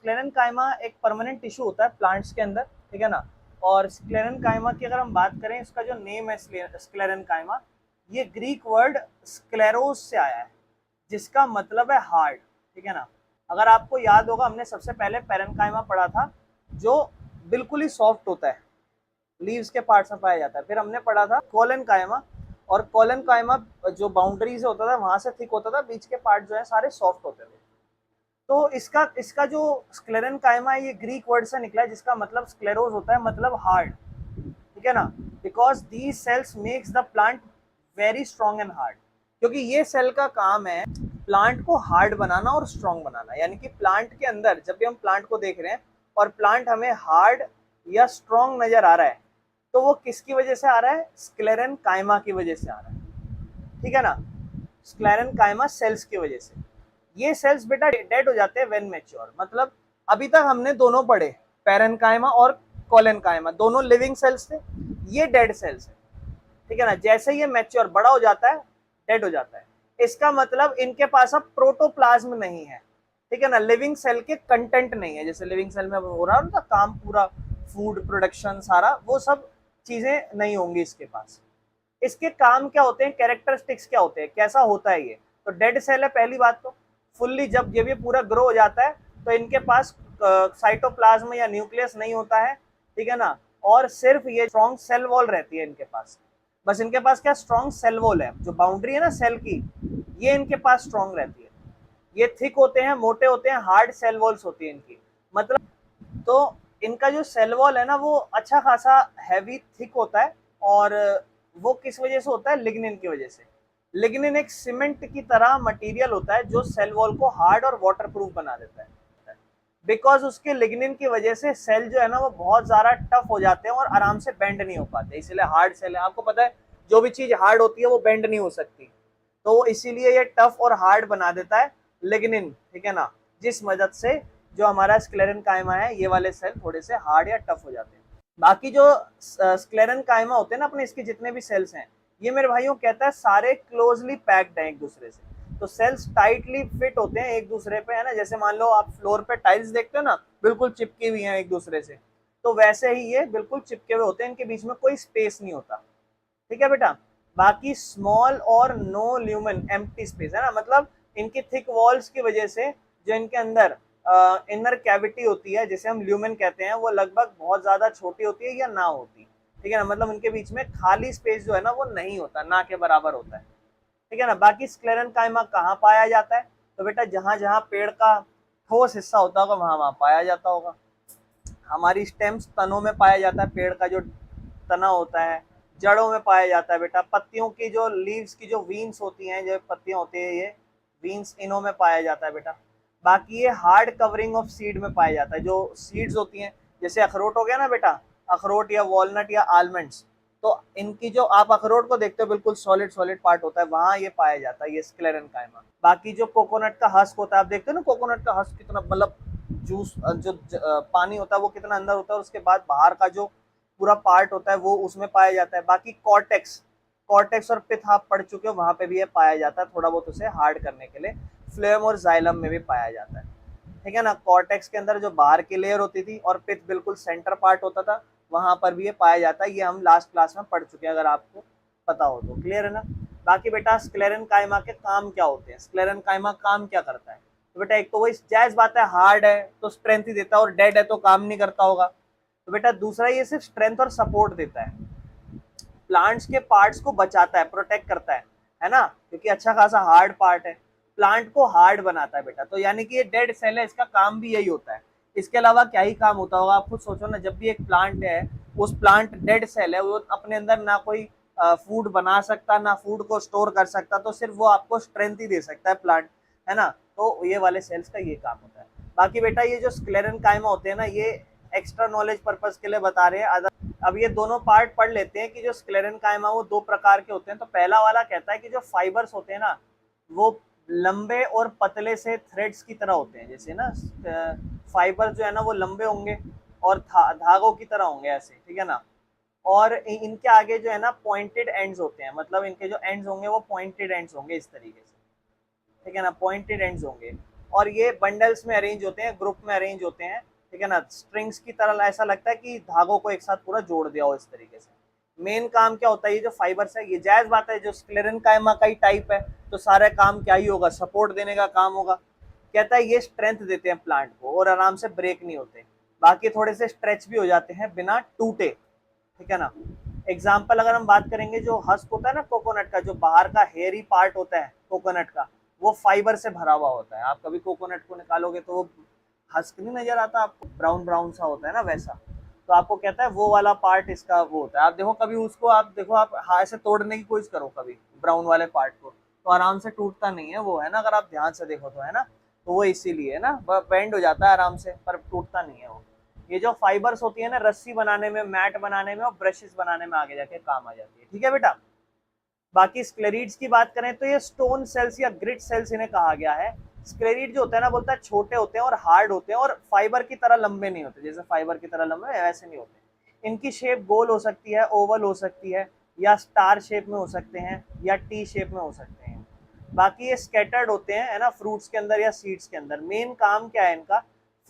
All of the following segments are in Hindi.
स्क्लेरेनकाइमा एक परमानेंट टिश्यू होता है प्लांट्स के अंदर, ठीक है ना। और स्क्लेरेनकाइमा की अगर हम बात करें, इसका जो नेम है स्क्लेरेनकाइमा, ये ग्रीक वर्ड स्क्लेरोस से आया है, जिसका मतलब है हार्ड, ठीक है ना। अगर आपको याद होगा, हमने सबसे पहले पेरेनकाइमा पढ़ा था, जो बिल्कुल ही सॉफ्ट होता है, लीव्स के पार्ट्स में पाया जाता है। फिर हमने पढ़ा था कोलेनकाइमा, और कोलेनकाइमा जो बाउंड्री से होता था वहां से थिक होता था, बीच के पार्ट जो है सारे सॉफ्ट होते थे। तो इसका इसका जो स्क्लेरेनकाइमा है, ये ग्रीक वर्ड से निकला है, जिसका मतलब स्क्लेरोज होता है, मतलब हार्ड, ठीक है ना। Because these cells makes the plant very strong and hard, क्योंकि ये सेल का काम है प्लांट को हार्ड बनाना और स्ट्रॉन्ग बनाना। यानी कि प्लांट के अंदर जब भी हम प्लांट को देख रहे हैं और प्लांट हमें हार्ड या स्ट्रॉन्ग नजर आ रहा है, तो वो किसकी वजह से आ रहा है? स्क्लेरेनकाइमा की वजह से आ रहा है, ठीक है ना। स्क्लेरेनकाइमा सेल्स की वजह से। ये सेल्स बेटा डेड हो जाते हैं व्हेन मैच्योर। मतलब अभी तक हमने दोनों पढ़े, पेरेनकाइमा और कोलेनकाइमा, दोनों लिविंग सेल्स थे, ये डेड सेल्स है, ठीक है ना। जैसे ये मैच्योर बड़ा हो जाता है, डेड हो जाता है। इसका मतलब इनके पास अब प्रोटोप्लाज्म नहीं है, ठीक है ना, लिविंग सेल के कंटेंट नहीं है। जैसे लिविंग सेल में हो रहा है ना काम पूरा, फूड प्रोडक्शन सारा, वो सब चीजें नहीं होंगी इसके पास। इसके काम क्या होते हैं, कैरेक्टरिस्टिक्स क्या होते हैं, कैसा होता है ये? तो डेड सेल है पहली बात तो। फुल्ली जब ये पूरा ग्रो हो जाता है, तो इनके पास साइटोप्लाज्म या न्यूक्लियस नहीं होता है, ठीक है ना। और सिर्फ ये स्ट्रॉन्ग सेल वॉल रहती है इनके पास। बस इनके पास क्या, स्ट्रॉन्ग सेल वॉल है, जो बाउंड्री है ना सेल की, ये इनके पास स्ट्रॉन्ग रहती है। ये थिक होते हैं, मोटे होते हैं, हार्ड सेल वॉल्स होती है इनकी। मतलब तो इनका जो सेल वॉल है ना, वो अच्छा खासा हैवी थिक होता है। और वो किस वजह से होता है? लिग्निन की वजह से। लिग्निन एक सीमेंट की तरह मटेरियल होता है, जो सेल वॉल को हार्ड और वाटरप्रूफ बना देता है। बिकॉज उसके लिग्निन की वजह से सेल जो है ना, वो बहुत ज्यादा टफ हो जाते हैं और आराम से बेंड नहीं हो पाते, इसलिए हार्ड सेल है। आपको पता है, जो भी चीज हार्ड होती है वो बेंड नहीं हो सकती, तो इसीलिए ये टफ और हार्ड बना देता है लिग्निन, ठीक है ना। जिस मदद से जो हमारा स्क्लेरेनकाइमा है, ये वाले सेल थोड़े से हार्ड या टफ हो जाते हैं। बाकी जो स्क्लेरेनकाइमा होते हैं ना अपने, इसके जितने भी सेल्स हैं, ये मेरे भाइयों कहता है सारे क्लोजली पैक्ड हैं एक दूसरे से। तो सेल्स टाइटली फिट होते हैं एक दूसरे पे, है ना। जैसे मान लो आप फ्लोर पे टाइल्स देखते हो ना, बिल्कुल चिपकी हुई हैं एक दूसरे से, तो वैसे ही ये बिल्कुल चिपके हुए होते हैं, इनके बीच में कोई स्पेस नहीं होता, ठीक है बेटा। बाकी स्मॉल और नो ल्यूमन एम्प्टी स्पेस है ना, मतलब इनकी थिक वॉल्स की वजह से जो इनके अंदर इनर कैविटी होती है, जिसे हम ल्यूमन कहते हैं, वो लगभग बहुत ज्यादा छोटी होती है या ना होती, ठीक है ना। मतलब उनके बीच में खाली स्पेस जो है ना, वो नहीं होता, ना के बराबर होता है, ठीक है ना। बाकी स्क्लेरेनकाइमा कहाँ पाया जाता है? तो बेटा जहां जहां पेड़ का ठोस हिस्सा होता होगा वहां वहां पाया जाता होगा। हमारी स्टेम्स तनों में पाया जाता है, पेड़ का जो तना होता है, जड़ों में पाया जाता है बेटा। पत्तियों की जो लीव्स की जो वीन्स होती हैं, जो पत्तियां होती है, ये वीन्स, इनों में पाया जाता है बेटा। बाकी ये हार्ड कवरिंग ऑफ सीड में पाया जाता है, जो सीड्स होती हैं, जैसे अखरोट हो गया ना बेटा, अखरोट या वॉलनट या आलमंड्स, तो इनकी जो आप अखरोट को देखते हो बिल्कुल सॉलिड सॉलिड पार्ट होता है, वहां ये पाया जाता है, ये स्क्लेरेनकाइमा। बाकी जो कोकोनट का हस्क होता है, आप देखते हो ना कोकोनट का हस्क कितना, मतलब जूस जो पानी होता है वो कितना अंदर होता है, और उसके बाद बाहर का जो पूरा पार्ट होता है वो उसमें पाया जाता है। बाकी कॉर्टेक्स, कॉर्टेक्स और पिथ आप पढ़ चुके हो, वहां पे भी ये पाया जाता है, थोड़ा बहुत उसे हार्ड करने के लिए। फ्लेम और जाइलम में भी पाया जाता है, ठीक है ना। कॉर्टेक्स के अंदर जो बाहर की लेयर होती थी, और पिथ बिल्कुल सेंटर पार्ट होता था, वहां पर भी ये पाया जाता है। ये हम लास्ट क्लास में पढ़ चुके हैं, अगर आपको पता हो तो। क्लियर है ना। बाकी बेटा स्क्लेरेनकाइमा के काम क्या होते हैं, स्क्लेरेनकाइमा काम क्या करता है? तो बेटा एक तो वही जायज बात है, हार्ड है तो स्ट्रेंथ ही देता है, और डेड है तो काम नहीं करता होगा। तो बेटा दूसरा, ये सिर्फ स्ट्रेंथ और सपोर्ट देता है, प्लांट्स के पार्ट्स को बचाता है, प्रोटेक्ट करता है ना, क्योंकि अच्छा खासा हार्ड पार्ट है, प्लांट को हार्ड बनाता है बेटा। तो यानी कि ये डेड सेल है, इसका काम भी यही होता है। इसके अलावा क्या ही काम होता होगा, आप खुद सोचो ना। जब भी एक प्लांट है, उस प्लांट डेड सेल है, वो अपने अंदर ना कोई फूड बना सकता, ना फूड को स्टोर कर सकता, तो सिर्फ वो आपको स्ट्रेंथ ही दे सकता है प्लांट, है ना। तो ये वाले सेल्स का ये काम होता है। बाकी बेटा ये जो स्क्लेरेनकाइमा होते हैं ना, ये एक्स्ट्रा नॉलेज पर्पज के लिए बता रहे हैं। अब ये दोनों पार्ट पढ़ लेते हैं कि जो स्क्लेरेनकाइमा वो दो प्रकार के होते हैं। तो पहला वाला कहता है कि जो फाइबर्स होते हैं ना, वो लंबे और पतले से थ्रेड्स की तरह होते हैं। जैसे ना फाइबर जो है ना, वो लंबे होंगे और धागों की तरह होंगे ऐसे, ठीक है ना। और इनके आगे जो है ना पॉइंटेड एंड्स होते हैं, मतलब इनके जो एंड्स होंगे वो पॉइंटेड एंड्स होंगे इस तरीके से, ठीक है ना, पॉइंटेड एंड्स होंगे। और ये बंडल्स में अरेंज होते हैं, ग्रुप में अरेंज होते हैं, ठीक है ना, स्ट्रिंग्स की तरह, ऐसा लगता है कि धागों को एक साथ पूरा जोड़ दिया हो इस तरीके से। मेन काम क्या होता है, ये जो फाइबर्स है, ये जायज बात है, जो स्क्लेरेनकाइमा का ही टाइप है तो सारा काम क्या ही होगा, सपोर्ट देने का काम होगा। कहता है ये स्ट्रेंथ देते हैं प्लांट को और आराम से ब्रेक नहीं होते, बाकी थोड़े से स्ट्रेच भी हो जाते हैं बिना टूटे, ठीक है ना। एग्जाम्पल अगर हम बात करेंगे, जो हस्क होता है ना कोकोनट का, जो बाहर का हेयरी पार्ट होता है कोकोनट का, वो फाइबर से भरा हुआ होता है। आप कभी कोकोनट को निकालोगे तो वो हस्क नहीं नजर आता आपको, ब्राउन ब्राउन सा होता है ना वैसा, तो आपको कहता है वो वाला पार्ट इसका वो होता है। आप देखो कभी उसको, आप देखो, आप हाथ से तोड़ने की कोशिश करो कभी ब्राउन वाले पार्ट को, तो आराम से टूटता नहीं है वो, है ना, अगर आप ध्यान से देखो तो, है ना, तो वो इसीलिए है ना, बेंड हो जाता है आराम से पर टूटता नहीं है वो। ये जो फाइबर्स होती है ना, रस्सी बनाने में, मैट बनाने में और ब्रशेस बनाने में आगे जाके काम आ जाती है, ठीक है बेटा। बाकी स्क्लेरीड्स की बात करें तो ये स्टोन सेल्स या ग्रिट सेल्स इन्हें कहा गया है। स्क्लेरीड जो होता है ना, बोलता है छोटे होते हैं और हार्ड होते हैं और फाइबर की तरह लंबे नहीं होते, जैसे फाइबर की तरह लंबे वैसे नहीं होते। इनकी शेप गोल हो सकती है, ओवल हो सकती है, या स्टार शेप में हो सकते हैं, या टी शेप में हो सकते हैं। बाकी ये स्कैटर्ड होते हैं, है ना, फ्रूट्स के अंदर या सीड्स के अंदर। मेन काम क्या है इनका,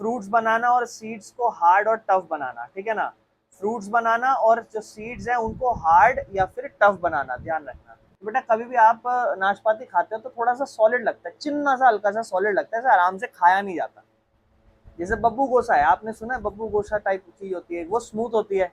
फ्रूट्स बनाना और सीड्स को हार्ड और टफ बनाना, ठीक है ना, फ्रूट्स बनाना और जो सीड्स हैं उनको हार्ड या फिर टफ बनाना, ध्यान रखना। बेटा कभी भी आप नाशपाती खाते हो तो थोड़ा सा सॉलिड लगता है, चिन्ना सा हल्का सा सॉलिड लगता है, ऐसे आराम से खाया नहीं जाता। जैसे बब्बू गोसा है, आपने सुना है, बब्बू गोसा टाइप चीज होती है, वो स्मूथ होती है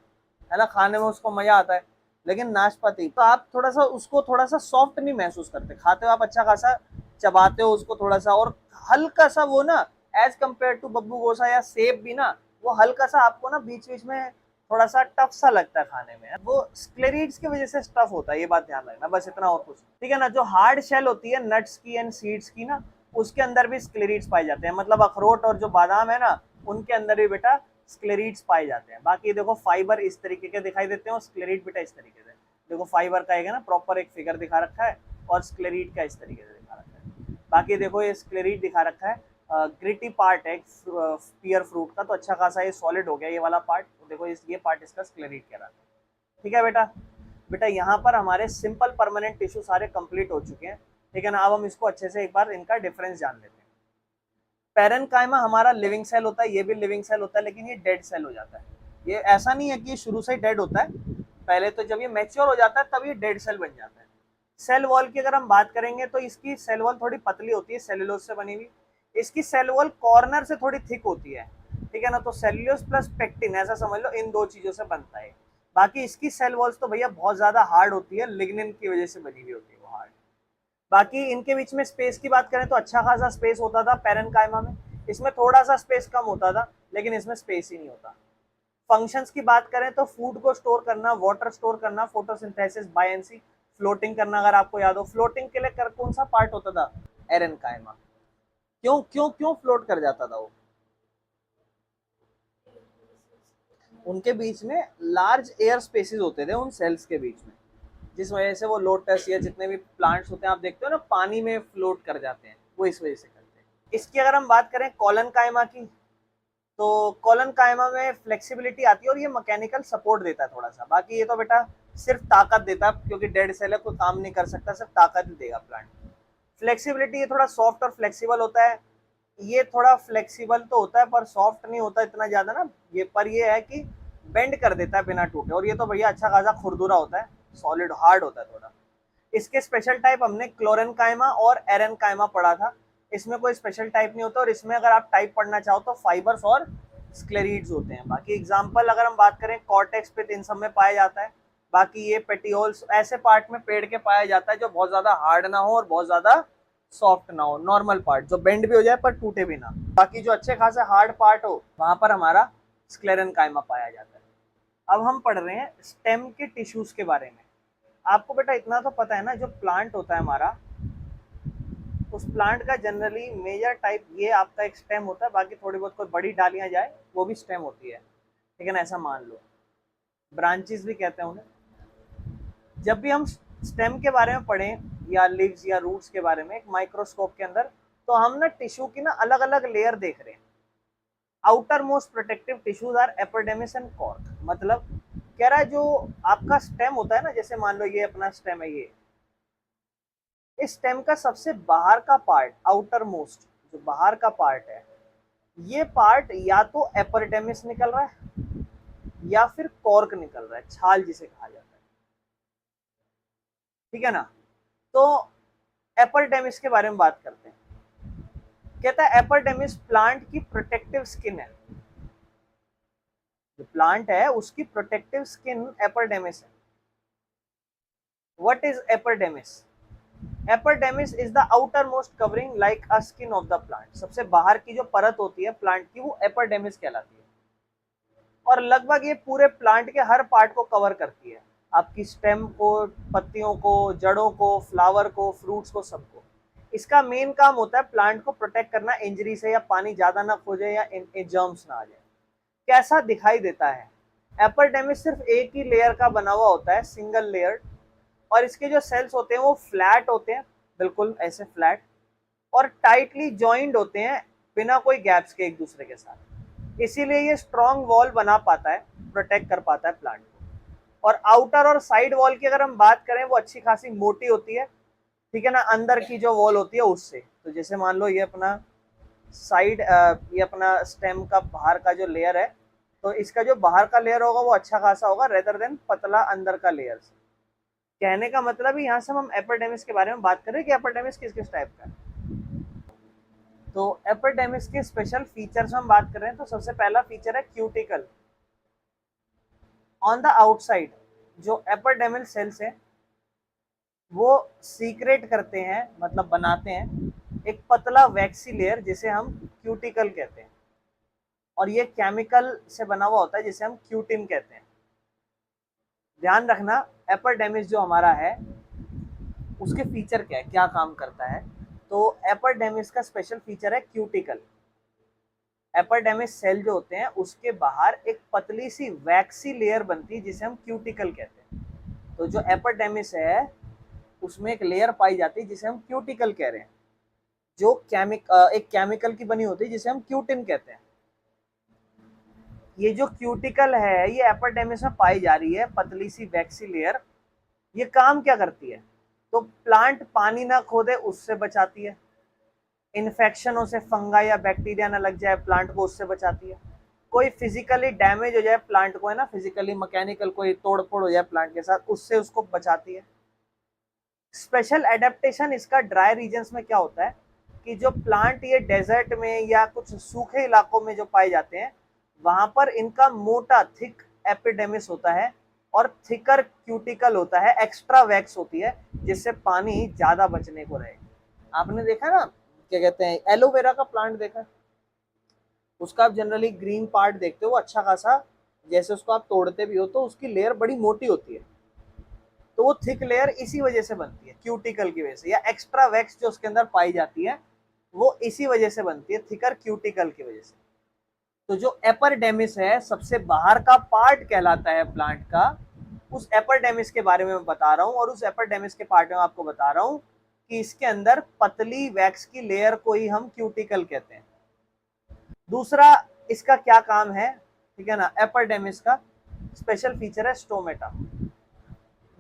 ना, खाने में उसको मजा आता है। लेकिन नाशपाती तो आप थोड़ा सा उसको थोड़ा सा सॉफ्ट नहीं महसूस करते, खाते हो आप अच्छा खासा चबाते हो उसको थोड़ा सा, और हल्का सा वो ना, एज कम्पेयर टू बब्बू गोसा या सेब भी ना, वो हल्का सा आपको ना बीच बीच में थोड़ा सा टफ सा लगता है खाने में, वो स्क्लेरीड्स की वजह से टफ होता है, ये बात ध्यान रखना, बस इतना और कुछ, ठीक है ना। जो हार्ड शेल होती है नट्स की एंड सीड्स की ना, उसके अंदर भी स्क्लेरीड्स पाए जाते हैं, मतलब अखरोट और जो बादाम है ना, उनके अंदर भी बेटा स्क्लेरीड्स पाए जाते हैं। बाकी देखो फाइबर इस तरीके के दिखाई देते हैं और स्क्लेरीड बेटा इस तरीके से, देखो फाइबर का एक है ना प्रॉपर एक फिगर दिखा रखा है, और स्क्लेरीड का इस तरीके से दिखा रखा है। बाकी देखो ये स्क्लेरीड दिखा रखा है, ग्रिटी पार्ट है पियर फ्रूट का, तो अच्छा खासा ये सॉलिड हो गया ये वाला पार्ट, तो देखो ये पार्ट इसका स्क्लेरीड कहलाता है, ठीक है बेटा। बेटा यहाँ पर हमारे सिंपल परमानेंट टिश्यू सारे कंप्लीट हो चुके हैं, ठीक है ना। अब हम इसको अच्छे से एक बार इनका डिफरेंस जान लेते हैं। पैरेन्काइमा हमारा लिविंग सेल होता है, ये भी लिविंग सेल होता है, लेकिन ये डेड सेल हो जाता है। ये ऐसा नहीं है कि ये शुरू से ही डेड होता है, पहले तो जब ये मैच्योर हो जाता है तब ये डेड सेल बन जाता है। सेल वॉल की अगर हम बात करेंगे तो इसकी सेल वॉल थोड़ी पतली होती है, सेलुलोज से बनी हुई। इसकी सेल वॉल कॉर्नर से थोड़ी थिक होती है, ठीक है ना, तो सेल्यूलोज प्लस पेक्टिन ऐसा समझ लो, इन दो चीजों से बनता है। बाकी इसकी सेल वॉल्स तो भैया बहुत ज्यादा हार्ड होती है, लिग्निन की वजह से बनी हुई होती है वो हार्ड। बाकी इनके बीच में स्पेस की बात करें तो अच्छा खासा स्पेस होता था पैरेन्काइमा में, इसमें थोड़ा सा स्पेस कम होता था, लेकिन इसमें स्पेस ही नहीं होता। फंक्शंस की बात करें तो फूड को स्टोर करना, वाटर स्टोर करना, फोटोसिंथेसिस, बायएंसी, फ्लोटिंग करना। अगर आपको याद हो, फ्लोटिंग के लिए कौन सा पार्ट होता था, एरेन्काइमा। क्यों क्यों क्यों फ्लोट कर जाता था वो, उनके बीच में लार्ज एयर स्पेसेस होते थे उन सेल्स के बीच में, जिस वजह से वो लोटस या जितने भी प्लांट्स होते हैं आप देखते हो ना पानी में फ्लोट कर जाते हैं, वो इस वजह से करते हैं। इसकी अगर हम बात करें कॉलन कायमा की, तो कॉलन कायमा में फ्लेक्सिबिलिटी आती है और ये मैकेनिकल सपोर्ट देता है थोड़ा सा। बाकी ये तो बेटा सिर्फ ताकत देता है, क्योंकि डेड सेल है, कोई काम नहीं कर सकता, सिर्फ ताकत ही देगा प्लांट। फ्लेक्सिबिलिटी, ये थोड़ा सॉफ्ट और फ्लेक्सिबल होता है। ये थोड़ा फ्लेक्सिबल तो होता है पर सॉफ्ट नहीं होता इतना ज्यादा ना ये, पर ये है कि बेंड कर देता है बिना टूटे। और ये तो भैया अच्छा खासा खुरदुरा होता है, सॉलिड हार्ड होता है थोड़ा। इसके स्पेशल टाइप हमने क्लोरेनकाइमा और एरेनकाइमा पढ़ा था, इसमें कोई स्पेशल टाइप नहीं होता, और इसमें अगर आप टाइप पढ़ना चाहो तो फाइबर्स और स्क्लेरीड्स होते हैं। बाकी एग्जांपल अगर हम बात करें, कॉर्टेक्स पिथ इन सब में पाया जाता है। बाकी ये पेटियोल्स ऐसे पार्ट में पेड़ के पाया जाता है जो बहुत ज्यादा हार्ड ना हो और बहुत ज्यादा सॉफ्ट ना हो, नॉर्मल पार्ट जो बेंड भी हो जाए पर टूटे भी ना। बाकी जो अच्छे खासे हार्ड पार्ट हो वहां पर हमारा स्क्लेरेनकाइमा पाया जाता है। अब हम पढ़ रहे हैं स्टेम के टिश्यूज के बारे में। आपको बेटा इतना तो पता है ना, जो प्लांट होता है हमारा, उस प्लांट का जनरली मेजर टाइप ये आपका एक स्टेम होता है, बाकी थोड़ी बहुत कोई बड़ी डालियां जाए वो भी स्टेम होती है, ठीक है ना, ऐसा मान लो। ब्रांचेस भी कहते हैं उन्हें। जब भी हम स्टेम के बारे में पढ़ें या लीव्स या रूट्स के बारे में एक माइक्रोस्कोप के अंदर, तो हम ना टिश्यू की ना अलग अलग लेयर देख रहे हैं। Outermost protective tissues are epidermis and cork. मतलब कह रहा है जो आपका स्टेम होता है ना, जैसे मान लो ये अपना स्टेम है, ये इस स्टेम का सबसे बाहर का पार्ट, आउटर मोस्ट जो बाहर का पार्ट है, ये पार्ट या तो एपिडर्मिस निकल रहा है या फिर कॉर्क निकल रहा है, छाल जिसे कहा जाता है, ठीक है ना। तो एपिडर्मिस के बारे में बात करते हैं। कहता है एपिडर्मिस प्लांट की प्रोटेक्टिव स्किन है, जो प्लांट है उसकी प्रोटेक्टिव स्किन एपिडर्मिस है। What is epidermis? Epidermis is the outer most covering like a skin of the plant. सबसे बाहर की जो परत होती है प्लांट की, वो एपिडर्मिस कहलाती है, और लगभग ये पूरे प्लांट के हर पार्ट को कवर करती है, आपकी स्टेम को, पत्तियों को, जड़ों को, फ्लावर को, फ्रूट्स को, सबको। इसका मेन काम होता है प्लांट को प्रोटेक्ट करना इंजरी से, या पानी ज्यादा ना खो जाए, या जर्म्स ना आ जाए। कैसा दिखाई देता है? एपिडर्मिस सिर्फ एक ही लेयर का बना हुआ होता है, सिंगल लेयर, और इसके जो सेल्स होते हैं वो फ्लैट होते हैं, बिल्कुल ऐसे फ्लैट, और टाइटली जॉइंट होते हैं, बिना कोई गैप्स के एक दूसरे के साथ। इसीलिए ये स्ट्रॉन्ग वॉल बना पाता है, प्रोटेक्ट कर पाता है प्लांट को। और आउटर और साइड वॉल की अगर हम बात करें, वो अच्छी खासी मोटी होती है, ठीक है ना, अंदर की जो वॉल होती है उससे। तो जैसे मान लो ये अपना साइड, ये अपना स्टेम का बाहर का जो लेयर है, तो इसका जो बाहर का लेयर होगा वो अच्छा खासा होगा, रेदर देन पतला अंदर का लेयर। कहने का मतलब है यहाँ से हम एपिडर्मिस के बारे में बात करें कि एपिडर्मिस किस किस टाइप का है। तो एपिडर्मिस के स्पेशल फीचर्स हम बात कर रहे हैं, तो सबसे पहला फीचर है क्यूटिकल। ऑन द आउटसाइड जो एपिडर्मल सेल्स है वो सीक्रेट करते हैं, मतलब बनाते हैं एक पतला वैक्सी लेयर जिसे हम क्यूटिकल कहते हैं, और ये केमिकल से बना हुआ होता है जिसे हम क्यूटिन कहते हैं। ध्यान रखना, एपिडर्मिस जो हमारा है उसके फीचर क्या है, क्या काम करता है। तो एपिडर्मिस का स्पेशल फीचर है क्यूटिकल। एपिडर्मिस सेल जो होते हैं उसके बाहर एक पतली सी वैक्सी लेयर बनती है जिसे हम क्यूटिकल कहते हैं। तो जो एपिडर्मिस है उसमें एक लेयर पाई जाती है जिसे हम क्यूटिकल कह रहे हैं, जो एक केमिकल की बनी होती है जिसे हम क्यूटिन कहते हैं। ये जो क्यूटिकल है ये एपिडर्मिस में पाई जा रही है, पतली सी वैक्सी लेयर। ये काम क्या करती है? तो प्लांट पानी ना खोदे उससे बचाती है, इन्फेक्शनों से, फंगा या बैक्टीरिया ना लग जाए प्लांट को उससे बचाती है, कोई फिजिकली डैमेज हो जाए प्लांट को, है ना, फिजिकली मैकेनिकल कोई तोड़ फोड़ हो जाए प्लांट के साथ, उससे उसको बचाती है। स्पेशल एडेप्टेशन इसका ड्राई रीजन्स में क्या होता है कि जो प्लांट ये डेजर्ट में या कुछ सूखे इलाकों में जो पाए जाते हैं, वहां पर इनका मोटा थिक एपिडर्मिस होता है और थिकर क्यूटिकल होता है, एक्स्ट्रा वैक्स होती है जिससे पानी ज्यादा बचने को रहे। आपने देखा ना, क्या कहते हैं, एलोवेरा का प्लांट देखा, उसका आप जनरली ग्रीन पार्ट देखते हो, अच्छा खासा, जैसे उसको आप तोड़ते भी हो तो उसकी लेयर बड़ी मोटी होती है। तो वो थिक लेयर इसी वजह से बनती है, क्यूटिकल की वजह से, या एक्स्ट्रा वैक्स जो उसके अंदर पाई जाती है वो इसी वजह से बनती है, थिकर क्यूटिकल की वजह से। तो जो एपिडर्मिस है सबसे बाहर का पार्ट कहलाता है प्लांट का, उस एपिडर्मिस के बारे में मैं बता रहा हूँ, और उस एपिडर्मिस के पार्ट में आपको बता रहा हूँ कि इसके अंदर पतली वैक्स की लेयर को ही हम क्यूटिकल कहते हैं। दूसरा इसका क्या काम है, ठीक है ना, एपिडर्मिस का स्पेशल फीचर है स्टोमेटा।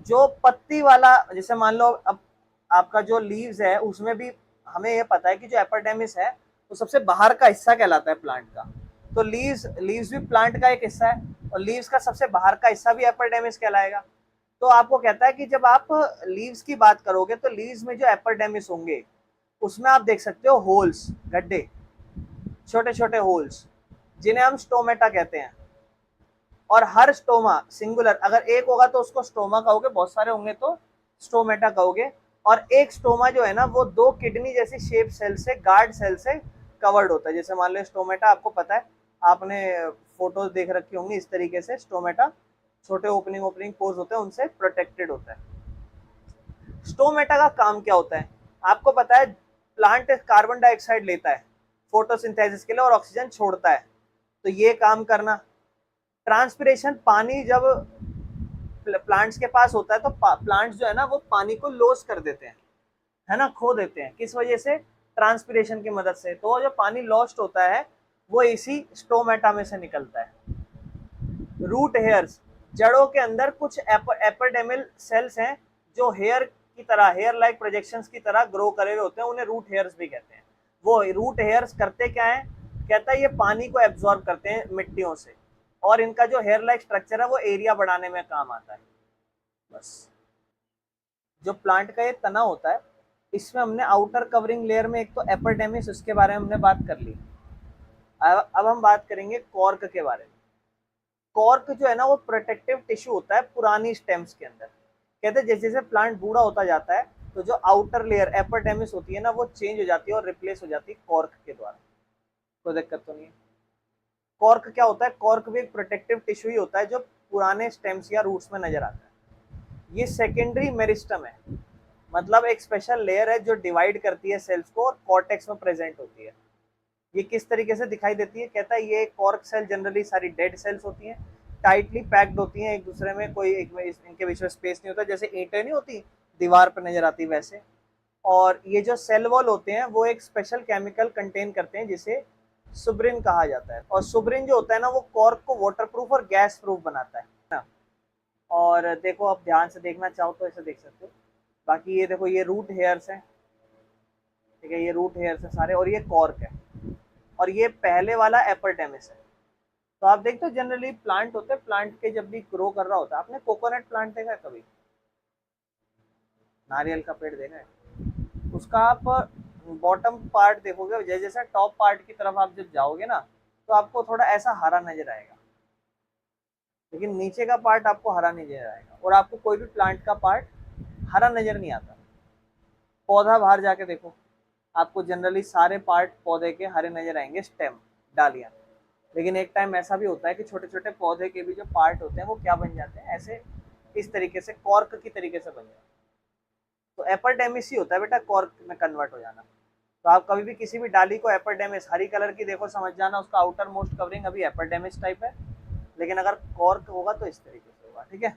जो पत्ती वाला, जैसे मान लो अब आपका जो लीव्स है उसमें भी हमें ये पता है कि जो एपिडर्मिस है वो सबसे बाहर का हिस्सा कहलाता है प्लांट का। तो लीव्स भी प्लांट का एक हिस्सा है, और लीव्स का सबसे बाहर का हिस्सा भी एपिडर्मिस कहलाएगा। तो आपको कहता है कि जब आप लीव्स की बात करोगे तो लीव्स में जो एपिडर्मिस होंगे उसमें आप देख सकते हो होल्स, गड्ढे, छोटे छोटे होल्स, जिन्हें हम स्टोमेटा कहते हैं। और हर स्टोमा सिंगुलर, अगर एक होगा तो उसको स्टोमा कहोगे, बहुत सारे होंगे तो स्टोमेटा कहोगे। और एक स्टोमा जो है ना वो दो किडनी जैसी शेप सेल से, गार्ड सेल से कवर्ड होता है। जैसे मान लो स्टोमेटा, आपको पता है, आपने फोटोज देख रखी होंगी, इस तरीके से स्टोमेटा छोटे ओपनिंग पोर्स होते हैं, उनसे प्रोटेक्टेड होता है। स्टोमेटा का काम क्या होता है आपको पता है? प्लांट कार्बन डाइऑक्साइड लेता है फोटोसिंथेसिस के लिए और ऑक्सीजन छोड़ता है, तो ये काम करना। ट्रांसपिरेशन, पानी जब प्लांट्स के पास होता है तो प्लांट्स जो है ना वो पानी को लॉस कर देते हैं, है ना, खो देते हैं। किस वजह से? ट्रांसपिरेशन की मदद से। तो जो पानी लॉस्ट होता है वो इसी स्टोमेटा में से निकलता है। रूट हेयर्स, जड़ों के अंदर कुछ एपिडर्मल सेल्स हैं जो हेयर की तरह, हेयर लाइक प्रोजेक्शंस की तरह ग्रो करे हुए होते हैं, उन्हें रूट हेयर्स भी कहते हैं। वो रूट हेयर्स करते क्या है, कहता है ये पानी को एब्जॉर्ब करते हैं मिट्टियों से, और इनका जो हेयर लाइक स्ट्रक्चर है वो एरिया बढ़ाने में काम आता है। बस जो प्लांट का ये तना होता है, इसमें हमने आउटर कवरिंग लेयर में एक तो एपिडर्मिस, उसके बारे में हमने बात कर ली। अब हम बात करेंगे कॉर्क के बारे में। कॉर्क जो है ना वो प्रोटेक्टिव टिश्यू होता है पुरानी स्टेम्स के अंदर। कहते हैं जैसे जैसे प्लांट बूढ़ा होता जाता है तो जो आउटर लेयर एपिडर्मिस होती है ना वो चेंज हो जाती है और रिप्लेस हो जाती है कॉर्क के द्वारा। कोई दिक्कत तो नहीं है। कॉर्क क्या होता है, कॉर्क भी एक प्रोटेक्टिव टिश्यू ही होता है जो पुराने स्टेम्स या रूट्स में नजर आता है। ये सेकेंडरी मेरिस्टम है, मतलब एक स्पेशल लेयर है जो डिवाइड करती है सेल्स को और कॉर्टेक्स में प्रेजेंट होती है। ये किस तरीके से दिखाई देती है, कहता है ये कॉर्क सेल जनरली सारी डेड सेल्स होती हैं, टाइटली पैक्ड होती हैं एक दूसरे में, कोई एक में इनके बीच में स्पेस नहीं होता, जैसे ईंटें नहीं होती दीवार पर नजर आती वैसे। और ये जो सेल वॉल होते हैं वो एक स्पेशल केमिकल कंटेन करते हैं जिसे सुब्रिन कहा जाता है, और सुब्रिन जो होता है ना वो कॉर्क को वाटरप्रूफ और गैस प्रूफ बनाता है ना। और देखो आप ध्यान से देखना चाहो तो ऐसे देख सकते हो। बाकी ये देखो ये रूट हेयर्स हैं, ठीक है, ये रूट हेयर्स हैं सारे, और ये कॉर्क है, और ये पहले वाला एपिडर्मिस है। तो आप देखते हो जनरली प्लांट होते हैं, प्लांट के जब भी ग्रो कर रहा होता है, आपने कोकोनट प्लांट देखा है कभी, नारियल का पेड़ देखा है, उसका आप बॉटम पार्ट देखोगे, जैसे जैसे टॉप पार्ट की तरफ आप जब जाओगे ना तो आपको थोड़ा ऐसा हरा नजर आएगा, लेकिन नीचे का पार्ट आपको हरा नजर आएगा, और आपको कोई भी प्लांट का पार्ट हरा नजर नहीं आता। पौधा बाहर जाके देखो, आपको जनरली सारे पार्ट पौधे के हरे नजर आएंगे, स्टेम, डालियां। लेकिन एक टाइम ऐसा भी होता है कि छोटे छोटे पौधे के भी जो पार्ट होते हैं वो क्या बन जाते हैं, ऐसे इस तरीके से कॉर्क की तरीके से बन जाते हैं। तो एपिडर्मिस ही होता है बेटा कॉर्क में कन्वर्ट हो जाना। तो आप कभी भी किसी भी डाली को एपिडर्मिस हरी कलर की देखो, समझ जाना उसका आउटर मोस्ट कवरिंग अभी एपिडर्मिस टाइप है, लेकिन अगर कॉर्क होगा तो इस तरीके से होगा, ठीक है।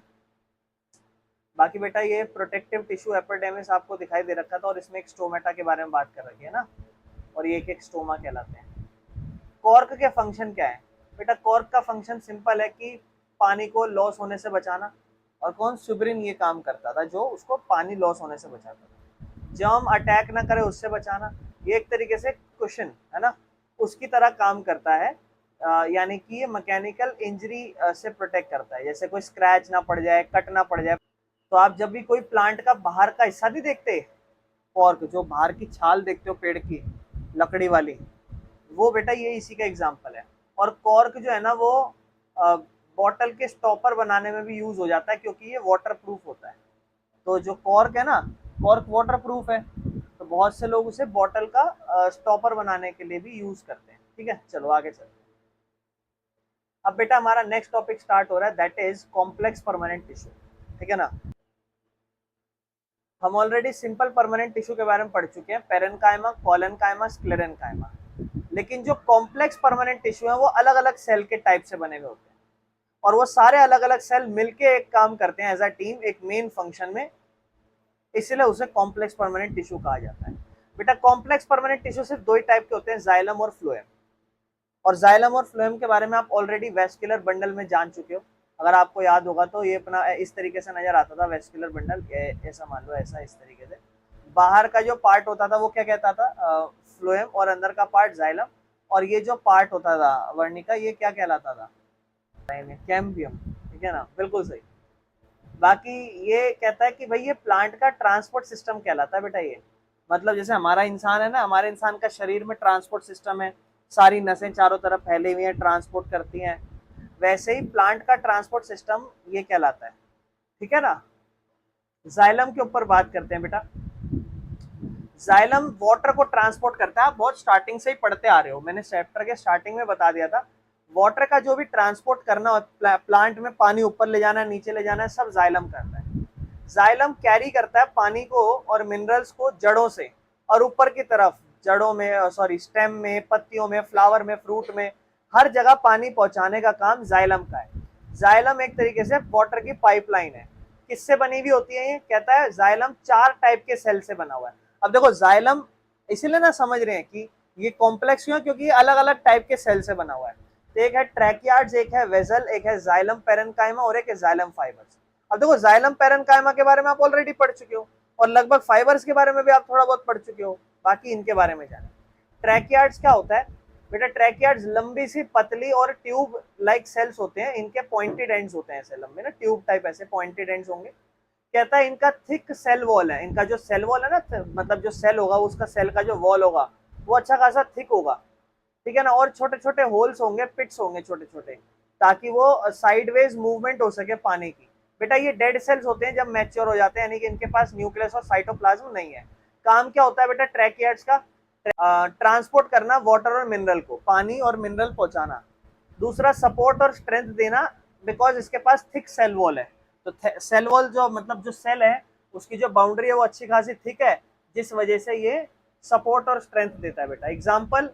बाकी बेटा ये प्रोटेक्टिव टिश्यू एपिडर्मिस आपको दिखाई दे रखा था, और इसमें एक स्टोमेटा के बारे में बात कर रखी है ना, और ये एक स्टोमा कहलाते हैं। कॉर्क के फंक्शन क्या है बेटा, कॉर्क का फंक्शन सिंपल है कि पानी को लॉस होने से बचाना, और कौन, सुब्रिन ये काम करता था जो उसको पानी लॉस होने से बचाता था, जर्म अटैक ना करे उससे बचाना। ये एक तरीके से कुशन है ना, उसकी तरह काम करता है, यानी कि ये मैकेनिकल इंजरी से प्रोटेक्ट करता है, जैसे कोई स्क्रैच ना पड़ जाए, कट ना पड़ जाए। तो आप जब भी कोई प्लांट का बाहर का हिस्सा नहीं देखते, कॉर्क जो बाहर की छाल देखते हो पेड़ की लकड़ी वाली, वो बेटा ये इसी का एग्जाम्पल है। और कॉर्क जो है ना वो बॉटल के स्टॉपर बनाने में भी यूज हो जाता है, क्योंकि ये वाटर प्रूफ होता है। तो जो कॉर्क है ना, कॉर्क वाटर प्रूफ है, तो बहुत से लोग उसे बॉटल का स्टॉपर बनाने के लिए भी यूज करते हैं, ठीक है। चलो आगे चलते हैं। अब बेटा हमारा नेक्स्ट टॉपिक स्टार्ट हो रहा है, that is complex permanent tissue, ठीक है ना। हम ऑलरेडी सिंपल परमानेंट टिश्यू के बारे में पढ़ चुके हैं, पेरेन्काइमा, कोलेनकाइमा, स्क्लेरेन्काइमा। लेकिन जो कॉम्प्लेक्स परमानेंट टिश्यू है वो अलग अलग सेल के टाइप से बने हुए होते हैं, और वो सारे अलग अलग सेल मिलके एक काम करते हैं एज अ टीम, एक मेन फंक्शन में, इसलिए उसे कॉम्प्लेक्स परमानेंट टिश्यू कहा जाता है। बेटा कॉम्प्लेक्स परमानेंट टिश्यू सिर्फ दो ही टाइप के होते हैं, जाइलम और फ्लोएम। और जाइलम और फ्लोएम के बारे में आप ऑलरेडी वेस्कुलर बंडल में जान चुके हो। अगर आपको याद होगा तो ये अपना इस तरीके से नजर आता था वेस्कुलर बंडल, ऐसा मान लो, ऐसा इस तरीके से। बाहर का जो पार्ट होता था वो क्या कहता था, फ्लोएम, और अंदर का पार्ट जाइलम। और ये जो पार्ट होता था वर्णिका, ये क्या कहलाता था, कैम्बियम, ठीक है ना, बिल्कुल सही। बाकी ये कहता है कि भाई ये प्लांट का ट्रांसपोर्ट सिस्टम कहलाता है बेटा। ये मतलब जैसे हमारा इंसान है ना, हमारे इंसान का शरीर में ट्रांसपोर्ट सिस्टम है, सारी नसें चारों तरफ फैली हुई हैं, ट्रांसपोर्ट करती हैं, वैसे ही प्लांट का ट्रांसपोर्ट सिस्टम ये कहलाता है, ठीक है ना। जाइलम के ऊपर बात करते हैं बेटा। जाइलम वाटर को ट्रांसपोर्ट करता है, आप बहुत स्टार्टिंग से ही पढ़ते आ रहे हो, मैंने चैप्टर के स्टार्टिंग में बता दिया था। वाटर का जो भी ट्रांसपोर्ट करना, प्लांट में पानी ऊपर ले जाना है, नीचे ले जाना है, सब जाइलम करता है। जाइलम कैरी करता है पानी को और मिनरल्स को जड़ों से, और ऊपर की तरफ जड़ों में, सॉरी स्टेम में, पत्तियों में, फ्लावर में, फ्रूट में, हर जगह पानी पहुंचाने का काम जाइलम का है। जाइलम एक तरीके से वाटर की पाइपलाइन है। किससे बनी हुई होती है ये, कहता है जाइलम 4 टाइप के सेल से बना हुआ है। अब देखो जाइलम इसीलिए ना समझ रहे हैं कि ये कॉम्प्लेक्स क्यों है, क्योंकि ये अलग अलग टाइप के सेल से बना हुआ है। तो एक है ट्रैकियार्ड्स, एक है वेजल, एक है जाइलम पेरेन्काइमा, और एक है जाइलम फाइबर्स। अब देखो जाइलम पेरेन्काइमा के बारे में आप ऑलरेडी पढ़ चुके हो, और लगभग फाइबर्स के बारे में भी आप थोड़ा बहुत पढ़ चुके हो, बाकी इनके बारे में जाने। ट्रैकियार्ड्स क्या होता है बेटा? ट्रैकियार्ड्स लंबी सी पतली और ट्यूब लाइक सेल्स होते हैं, इनके पॉइंटेड एंड्स होते हैं, ऐसे लंबे ना ट्यूब टाइप ऐसे पॉइंटेड एंड्स होंगे। कहता है इनका थिक सेल वॉल है, इनका जो सेल वॉल है ना, मतलब जो सेल होगा उसका सेल का जो वॉल होगा वो अच्छा खासा थिक होगा, ठीक है ना। और छोटे छोटे होल्स होंगे, पिट्स होंगे छोटे छोटे, ताकि वो साइडवेज मूवमेंट हो सके पानी की। बेटा ये डेड सेल्स होते हैं जब मैच्योर हो जाते हैं, यानी कि इनके पास न्यूक्लियस और साइटोप्लाज्म नहीं है। काम क्या होता है बेटा ट्रैकियार्ड्स का? ट्रांसपोर्ट करना वाटर और मिनरल को, पानी और मिनरल पहुंचाना। दूसरा सपोर्ट और स्ट्रेंथ देना, बिकॉज इसके पास थिक सेल वॉल है। तो सेल वॉल जो मतलब जो सेल है उसकी जो बाउंड्री है वो अच्छी खासी थिक है, जिस वजह से ये सपोर्ट और स्ट्रेंथ देता है बेटा। एग्जाम्पल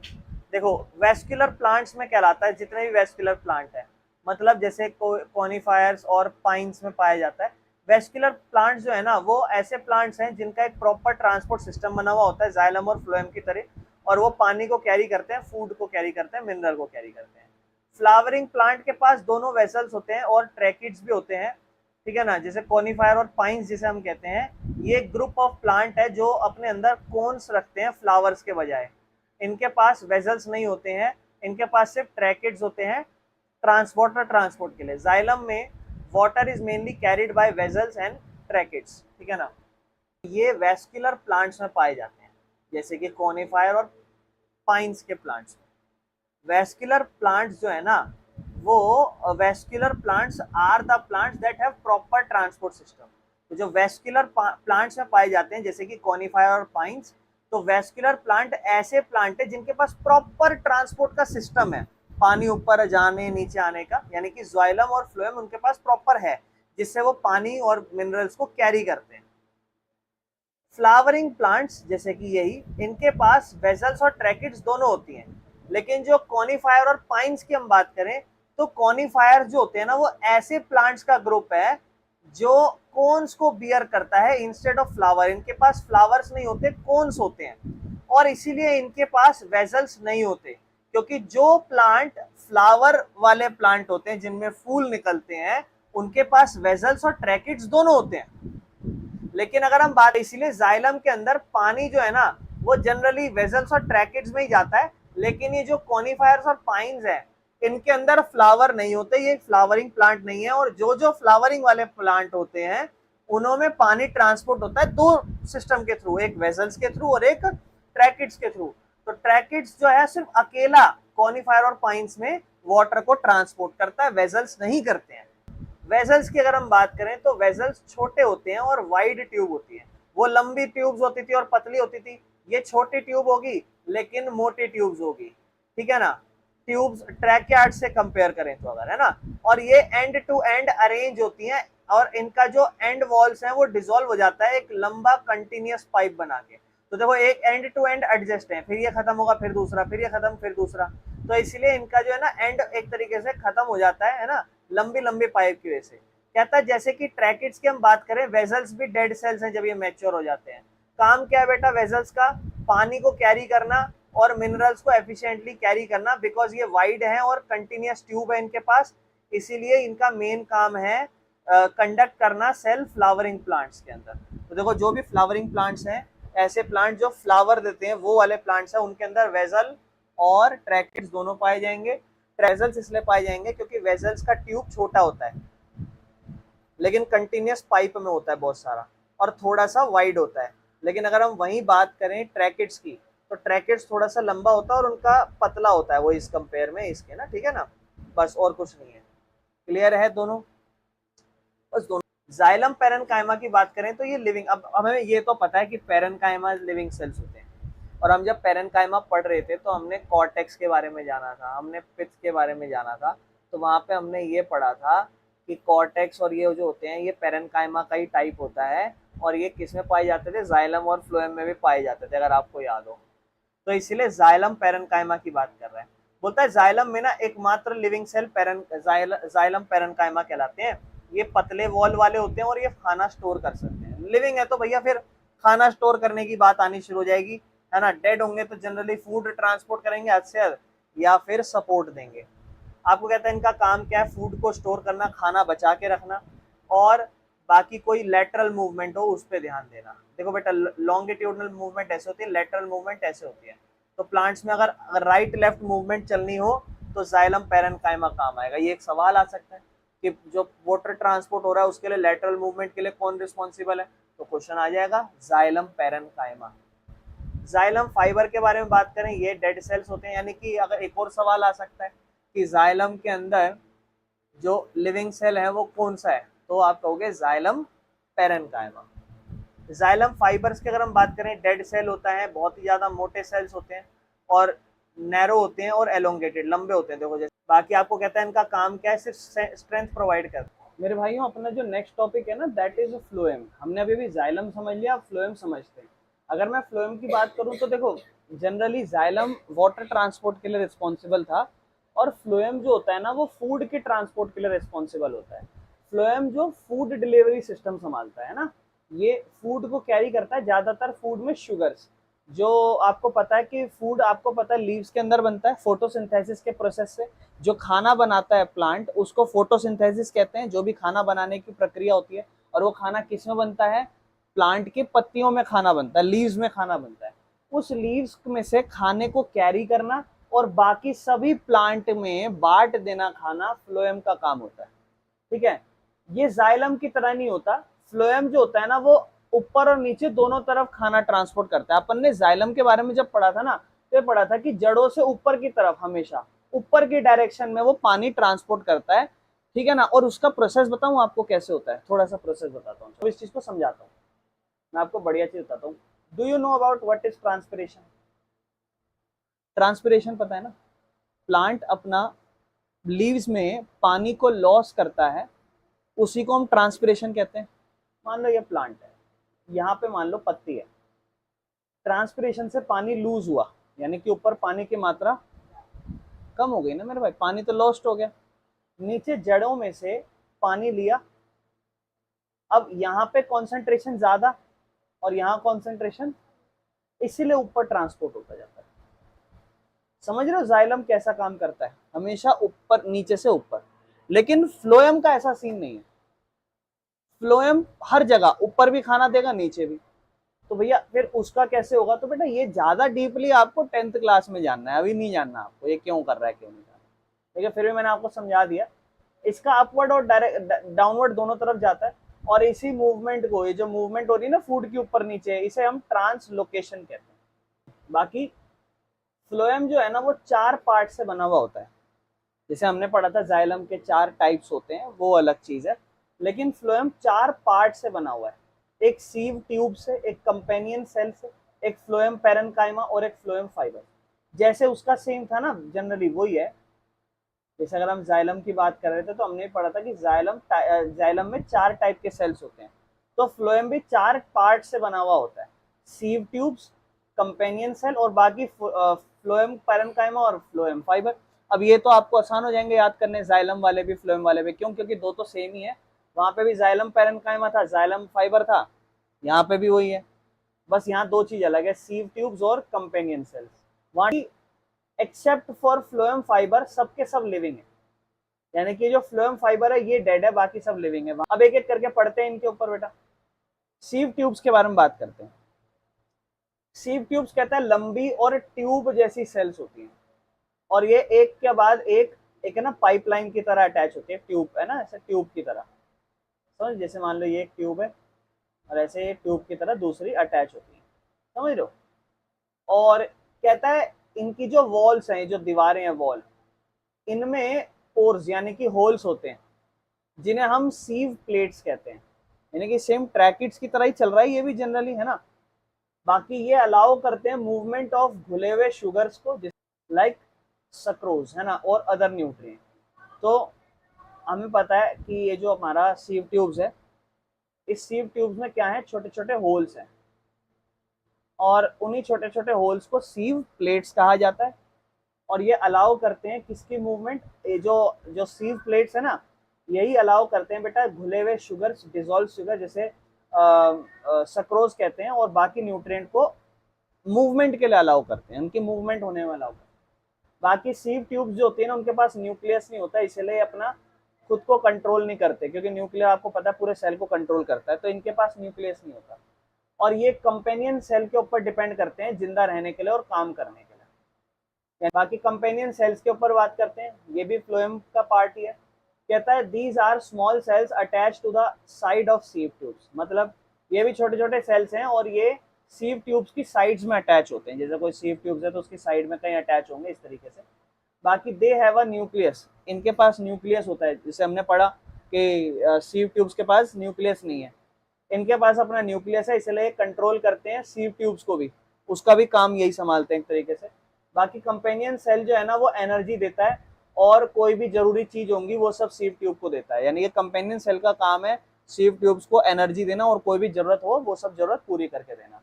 देखो, वेस्कुलर प्लांट्स में कहलाता है, जितने भी वेस्कुलर प्लांट है, मतलब जैसे कॉनिफायर्स और पाइन्स में पाया जाता है। वेस्कुलर प्लांट्स जो है ना वो ऐसे प्लांट्स हैं जिनका एक प्रॉपर ट्रांसपोर्ट सिस्टम बना हुआ होता है जाइलम और फ्लोएम की तरह, और वो पानी को कैरी करते हैं, फूड को कैरी करते हैं, मिनरल को कैरी करते हैं। फ्लावरिंग प्लांट के पास दोनों वेसल्स होते हैं और ट्रैकिड्स भी होते हैं, ठीक है ना। जैसे कॉनिफायर और पाइन्स जिसे हम कहते हैं, ये ग्रुप ऑफ प्लांट है जो अपने अंदर कोन्स रखते हैं फ्लावर्स के बजाय। इनके पास वेसल्स नहीं होते हैं, इनके पास सिर्फ ट्रैकिड्स होते हैं ट्रांसपोर्ट के लिए। जाइलम में water is mainly carried by vessels and tracheids, ठीक है ना। ये वेस्कुलर प्लांट्स में पाए जाते हैं, जैसे कि कॉनिफायर और पाइन्स के प्लांट्स में। वेस्कुलर प्लांट्स जो है ना वो vascular plants are the plants that have proper transport system. तो जो वेस्कुलर प्लांट्स में पाए जाते हैं जैसे कि कॉनिफायर और पाइन्स, तो वेस्कुलर प्लांट ऐसे प्लांट है जिनके पास प्रॉपर ट्रांसपोर्ट का सिस्टम है, पानी ऊपर जाने नीचे आने का, यानी कि जाइलम और फ्लोएम उनके पास प्रॉपर है, जिससे वो पानी और मिनरल्स को कैरी करते हैं। फ्लावरिंग प्लांट्स जैसे कि यही, इनके पास वेसल्स और ट्रैकिड्स दोनों होती हैं। लेकिन जो कॉनिफायर और पाइन्स की हम बात करें, तो कॉनिफायर जो होते हैं ना वो ऐसे प्लांट्स का ग्रुप है जो कोन्स को बियर करता है इंस्टेड ऑफ फ्लावर। इनके पास फ्लावर्स नहीं होते, कोन्स होते हैं, और इसीलिए इनके पास वेसल्स नहीं होते। क्योंकि जो प्लांट फ्लावर वाले प्लांट होते हैं जिनमें फूल निकलते हैं, उनके पास वेसल्स और ट्रैकिड्स दोनों होते हैं। लेकिन अगर हम बात, इसीलिए जाइलम के अंदर पानी जो है ना वो जनरली वेसल्स और ट्रैकिड्स में ही जाता है। लेकिन ये जो कॉनिफायर्स और पाइन्स है, इनके अंदर फ्लावर नहीं होते, ये फ्लावरिंग प्लांट नहीं है। और जो जो फ्लावरिंग वाले प्लांट होते हैं उनमें पानी ट्रांसपोर्ट होता है दो सिस्टम के थ्रू, एक वेसल्स के थ्रू और एक ट्रैकिड्स के थ्रू। तो ट्रैकिड्स जो है सिर्फ अकेला कॉनिफायर और पाइन्स में वाटर को ट्रांसपोर्ट करता है, वेसल्स नहीं करते हैं। वेसल्स की अगर हम बात करें तो वेसल्स छोटे होते हैं और वाइड ट्यूब होती है। वो लंबी ट्यूब्स होती थी और पतली होती थी, ये छोटी ट्यूब होगी लेकिन मोटी ट्यूब्स होगी, ठीक है ना। ट्यूब्स ट्रैकयार्ड से कंपेयर करें तो अगर, है ना। और ये एंड टू एंड अरेंज होती हैं, और इनका जो एंड वॉल्स हैं वो डिसॉल्व हो जाता है एक लंबा कंटिन्यूअस पाइप बना के। तो देखो एक एंड टू एंड एडजस्ट है, फिर ये खत्म होगा फिर दूसरा, फिर ये खत्म फिर दूसरा। तो इसलिए इनका जो है ना एंड एक तरीके से खत्म हो जाता है ना, लंबी लंबी पाइप की वजह से। कहता है जैसे कि ट्रैकिड्स की हम बात करें, वेसल्स भी डेड सेल्स हैं जब ये मैच्योर हो जाते हैं। काम क्या है बेटा वेसल्स का? पानी को कैरी करना और मिनरल्स को एफिशिएंटली कैरी करना, बिकॉज ये वाइड है और कंटिन्यूअस ट्यूब है इनके पास, इसीलिए इनका मेन काम है कंडक्ट करना सेल फ्लावरिंग प्लांट्स के अंदर। तो देखो जो भी फ्लावरिंग प्लांट्स हैं, ऐसे प्लांट जो फ्लावर देते हैं वो वाले प्लांट्स हैं, उनके अंदर वेसल और ट्रैकिड्स दोनों पाए जाएंगे। वेसल्स इसलिए पाए जाएंगे क्योंकि वेसल्स का ट्यूब छोटा होता है लेकिन कंटिन्यूअस पाइप में होता है बहुत सारा, और थोड़ा सा वाइड होता है। लेकिन अगर हम वहीं बात करें ट्रैकिड्स की, तो ट्रैकिड्स थोड़ा सा लंबा होता है और उनका पतला होता है, वो इस कंपेयर में इसके ना, ठीक है ना। बस और कुछ नहीं है। क्लियर है दोनों? बस दोनों। जाइलम पैरेन्काइमा की बात करें तो ये लिविंग, अब हमें ये तो पता है कि पैरेन्काइमा लिविंग सेल्स होते हैं, और हम जब पैरेन्काइमा पढ़ रहे थे तो हमने कॉर्टेक्स के बारे में जाना था, हमने पित्त के बारे में जाना था। तो वहाँ पे हमने ये पढ़ा था कि कॉर्टेक्स और ये जो होते हैं ये पैरेन्काइमा का ही टाइप होता है, और ये किस में पाए जाते थे? जाइलम और फ्लोएम में भी पाए जाते थे, अगर आपको याद हो। तो इसीलिए जाइलम पैरेन्काइमा की बात कर रहे हैं। बोलता है जाइलम में ना एकमात्र लिविंग सेल जाइलम पैरेन्काइमा कहलाते हैं। ये पतले वॉल वाले होते हैं और ये खाना स्टोर कर सकते हैं। लिविंग है तो भैया फिर खाना स्टोर करने की बात आनी शुरू हो जाएगी, है ना। डेड होंगे तो जनरली फूड ट्रांसपोर्ट करेंगे अक्सर, या फिर सपोर्ट देंगे। आपको कहता है इनका काम क्या है? फूड को स्टोर करना, खाना बचा के रखना, और बाकी कोई लेटरल मूवमेंट हो उस पर ध्यान देना। देखो बेटा लॉन्गिट्यूडनल मूवमेंट ऐसे होती है, लेटरल मूवमेंट ऐसे होती है। तो प्लांट्स में अगर राइट लेफ्ट मूवमेंट चलनी हो तो जाइलम पैरेन्काइमा काम आएगा। ये एक सवाल आ सकता है कि जो वाटर ट्रांसपोर्ट हो रहा है उसके लिए लेटरल मूवमेंट के लिए कौन रिस्पॉन्सिबल है, तो क्वेश्चन आ जाएगा जाइलम पैरेन्काइमा। जाइलम फाइबर के बारे में बात करें, ये डेड सेल्स होते हैं, यानी कि अगर एक और सवाल आ सकता है कि जाइलम के अंदर जो लिविंग सेल है वो कौन सा है, तो आप कहोगे जाइलम पैरेन्काइमा। जाइलम फाइबर्स की अगर हम बात करें, डेड सेल होता है, बहुत ही ज्यादा मोटे सेल्स होते हैं और नैरो होते हैं और एलोंगेटेड, लंबे होते हैं। देखो जैसे बाकी आपको कहता है इनका काम क्या है, सिर्फ स्ट्रेंथ प्रोवाइड करता है। मेरे भाइयों, अपना जो नेक्स्ट टॉपिक है ना, दैट इज फ्लोएम। हमने अभी भी जाइलम समझ लिया, फ्लोएम समझते हैं। अगर मैं फ्लोएम की बात करूं तो देखो, जनरली जाइलम वाटर ट्रांसपोर्ट के लिए रिस्पॉन्सिबल था और फ्लोएम जो होता है ना वो फूड के ट्रांसपोर्ट के लिए रिस्पॉन्सिबल होता है। फ्लोएम जो फूड डिलीवरी सिस्टम संभालता है ना, ये फूड को कैरी करता है, ज्यादातर फूड में शुगर्स। जो आपको पता है कि फूड, आपको पता है लीव्स के अंदर बनता है फोटोसिंथेसिस के प्रोसेस से। जो खाना बनाता है प्लांट उसको फोटोसिंथेसिस कहते हैं, जो भी खाना बनाने की प्रक्रिया होती है। और वो खाना किस में बनता है, प्लांट के पत्तियों में खाना बनता है, लीव्स में खाना बनता है। उस लीव्स में से खाने को कैरी करना और बाकी सभी प्लांट में बांट देना खाना, फ्लोएम का काम होता है। ठीक है, ये जाइलम की तरह नहीं होता। फ्लोएम जो होता है ना वो ऊपर और नीचे दोनों तरफ खाना ट्रांसपोर्ट करता है। अपन ने जाइलम के बारे में जब पढ़ा था ना, तो ये पढ़ा था कि जड़ों से ऊपर की तरफ हमेशा ऊपर की डायरेक्शन में वो पानी ट्रांसपोर्ट करता है। ठीक है ना, और उसका प्रोसेस बताऊं आपको कैसे होता है, थोड़ा सा प्रोसेस बताता हूँ, तो इस चीज को समझाता हूँ मैं आपको, बढ़िया चीज बताता हूँ। Do you know about what is transpiration? Transpiration पता है ना, प्लांट अपना लीव्स में पानी को लॉस करता है, उसी को हम ट्रांसपिरेशन कहते हैं। मान लो ये प्लांट है, यहाँ पे मान लो पत्ती है, ट्रांसपिरेशन से पानी लूज हुआ, यानी कि ऊपर पानी की मात्रा कम हो गई ना मेरे भाई, पानी तो लॉस्ट हो गया। नीचे जड़ों में से पानी लिया, अब यहाँ पे कॉन्सेंट्रेशन ज्यादा और यहाँ कॉन्सेंट्रेशन, इसीलिए ऊपर ट्रांसपोर्ट होता जाता है। समझ रहे हो जाइलम कैसा काम करता है, हमेशा ऊपर, नीचे से ऊपर। लेकिन फ्लोएम का ऐसा सीन नहीं है, फ्लोएम हर जगह ऊपर भी खाना देगा, नीचे भी। तो भैया फिर उसका कैसे होगा, तो बेटा ये ज्यादा डीपली आपको 10th क्लास में जानना है, अभी नहीं जानना आपको ये क्यों कर रहा है, क्यों नहीं जानना। ठीक है, फिर भी मैंने आपको समझा दिया। इसका अपवर्ड और डायरेक्ट डाउनवर्ड दोनों तरफ जाता है, और इसी मूवमेंट को, ये जो मूवमेंट हो रही है ना फूड के ऊपर नीचे, इसे हम ट्रांसलोकेशन कहते हैं। बाकी फ्लोएम जो है ना वो 4 पार्ट से बना हुआ होता है। जैसे हमने पढ़ा था जाइलम के 4 टाइप्स होते हैं, वो अलग चीज है, लेकिन फ्लोएम 4 पार्ट से बना हुआ है। एक सीव ट्यूब से, एक कंपेनियन सेल से, एक फ्लोएम पैरेन्काइमा और एक फ्लोएम फाइबर। जैसे उसका सेम था ना, जनरली वही है। जैसे अगर हम जाइलम की बात कर रहे थे तो हमने पढ़ा था कि जाइलम में 4 टाइप के सेल्स होते हैं, तो फ्लोएम भी 4 पार्ट से बना हुआ होता है, सीव ट्यूब्स, कंपेनियन सेल और बाकी फ्लोएम पैरेन्काइमा और फ्लोएम फाइबर। अब ये तो आपको आसान हो जाएंगे याद करने, जाइलम वाले भी फ्लोएम वाले भी, क्यों, क्योंकि दो तो सेम ही है। वहां पे भी जाइलम पैरेन्काइमा था, जाइलम फाइबर था, यहाँ पे भी वही है, बस यहाँ 2 चीज अलग है, सीव ट्यूब्स और कंपेनियन सेल्स। वहां एक्सेप्ट फॉर फ्लोएम फाइबर सबके सब लिविंग है, यानी कि जो फ्लोएम फाइबर है ये डेड है, बाकी सब लिविंग है। अब एक एक करके पढ़ते हैं इनके ऊपर बेटा। सीव ट्यूब्स के बारे में बात करते हैं। सीव ट्यूब्स कहता है लंबी और ट्यूब जैसी सेल्स होती हैं, और ये एक के बाद एक है ना पाइपलाइन की तरह अटैच होती है, ट्यूब है ना, ऐसे ट्यूब की तरह समझ। जैसे मान लो ये एक ट्यूब है और ऐसे ये ट्यूब की तरह दूसरी अटैच होती है, समझ लो। और कहता है इनकी जो वॉल्स हैं, जो दीवारें हैं वॉल, इनमें पोर्स यानी कि होल्स होते हैं, जिन्हें हम सीव प्लेट्स कहते हैं। यानी कि सेम ट्रैकिट्स की तरह ही चल रहा है ये भी जनरली, है ना। बाकी ये अलाउ करते हैं मूवमेंट ऑफ घुले हुए शुगर्स को, लाइक सक्रोज, है ना, और अदर न्यूट्रिएंट। तो हमें पता है कि ये जो हमारा सीव ट्यूब्स है, इस सीव ट्यूब्स में क्या है, छोटे छोटे होल्स हैं, और उन्हीं छोटे छोटे होल्स को सीव प्लेट्स कहा जाता है। और ये अलाउ करते हैं किसकी मूवमेंट, ये जो जो सीव प्लेट्स है ना, यही अलाउ करते हैं बेटा घुले हुए शुगर्स, डिजोल्व शुगर, जैसे सक्रोज कहते हैं, और बाकी न्यूट्रिएंट को मूवमेंट के लिए अलाउ करते हैं, उनकी मूवमेंट होने में अलाउ करते हैं। बाकी सीव ट्यूब्स जो होती है ना, उनके पास न्यूक्लियस नहीं होता, इसलिए अपना खुद को कंट्रोल नहीं करते, क्योंकि न्यूक्लियर आपको पता है पूरे सेल को कंट्रोल करता है, तो इनके पास न्यूक्लियस नहीं होता। और ये कंपेनियन सेल के ऊपर डिपेंड करते हैं जिंदा रहने के लिए और काम करने के लिए। बाकी कंपेनियन सेल्स के ऊपर बात करते हैं, ये भी फ्लोएम का पार्ट ही है। कहता है these are small cells attach to the side of sieve tubes, मतलब ये भी छोटे छोटे सेल्स हैं और ये सीव ट्यूब्स की साइड्स में अटैच होते हैं, जैसे कोई सीव ट्यूब्स है तो उसकी साइड में कहीं अटैच होंगे इस तरीके से। बाकी दे हैव अ न्यूक्लियस, इनके पास न्यूक्लियस होता है, जिसे हमने पढ़ा कि सीव ट्यूब्स के पास न्यूक्लियस नहीं है, इनके पास अपना न्यूक्लियस है, इसलिए कंट्रोल करते हैं सीव ट्यूब्स को भी, उसका भी काम यही संभालते हैं एक तरीके से। बाकी कंपेनियन सेल जो है ना वो एनर्जी देता है और कोई भी जरूरी चीज होंगी वो सब सीव ट्यूब को देता है, यानी ये कंपेनियन सेल का काम है सीव ट्यूब्स को एनर्जी देना और कोई भी जरूरत हो वो सब जरूरत पूरी करके देना।